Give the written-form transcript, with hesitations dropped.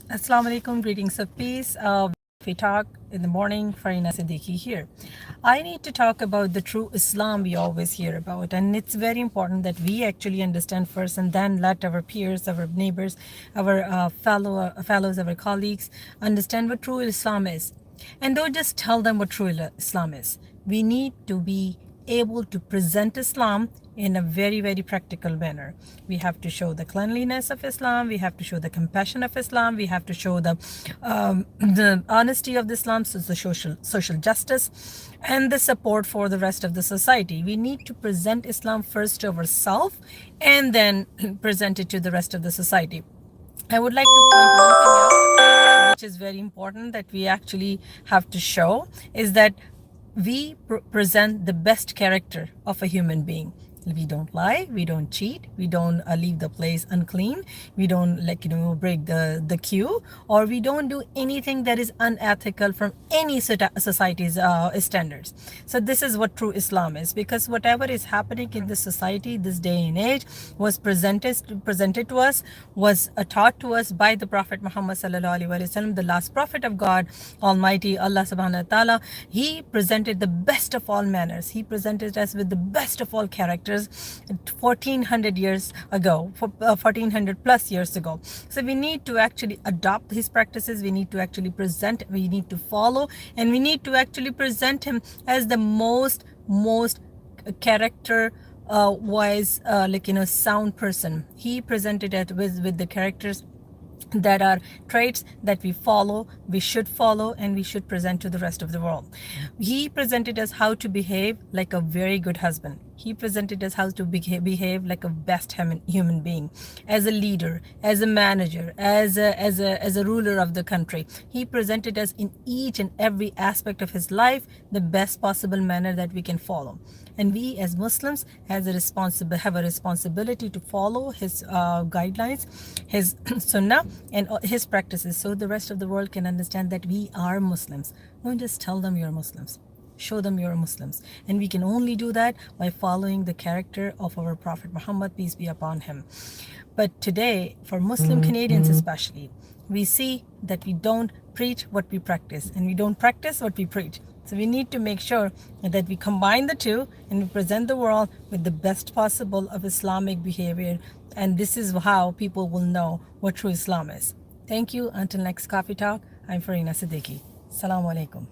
Assaalaomalaikum, greetings of peace. We talk in the morning, Farina Siddiqui here. I need to talk about the true Islam we always hear about, and it's very important that we actually understand first and then let our peers, our neighbors, our fellows, our colleagues understand what true Islam is. And don't just tell them what true Islam is. We need to be able to present Islam in a very, very practical manner. We have to show the cleanliness of Islam. We have to show the compassion of Islam. We have to show the honesty of Islam, so the social justice, and the support for the rest of the society. We need to present Islam first to ourselves and then present it to the rest of the society. I would like to point one thing out, which is very important that we actually have to show, is that we present the best character of a human being. We don't lie, we don't cheat, we don't leave the place unclean, we don't break the queue, or we don't do anything that is unethical from any society's standards. So this is what true Islam is, because whatever is happening in this society this day and age was presented to us, was taught to us by the Prophet Muhammad sallallahu alaihi wasallam, the last prophet of God Almighty, Allah subhanahu wa ta'ala. He presented the best of all manners. He presented us with the best of all characters 1400 years ago, 1400 plus years ago. So we need to actually adopt his practices. We need to actually present, we need to follow, and we need to actually present him as the most character wise sound person. He presented it with the characters that are traits that we should follow, and we should present to the rest of the world. He presented us how to behave like a very good husband. He presented us how to behave like a best human being, as a leader, as a manager, as a ruler of the country. He presented us in each and every aspect of his life the best possible manner that we can follow. And we as Muslims have a responsibility to follow his guidelines, his sunnah, and his practices, so the rest of the world can understand that we are Muslims. Don't just tell them you're Muslims. Show them you're Muslims. And we can only do that by following the character of our Prophet Muhammad, peace be upon him. But today, for Muslim Canadians especially, we see that we don't preach what we practice, and we don't practice what we preach. So we need to make sure that we combine the two and we present the world with the best possible of Islamic behavior. And this is how people will know what true Islam is. Thank you. Until next Coffee Talk, I'm Farina Siddiqui. Assalamu alaikum.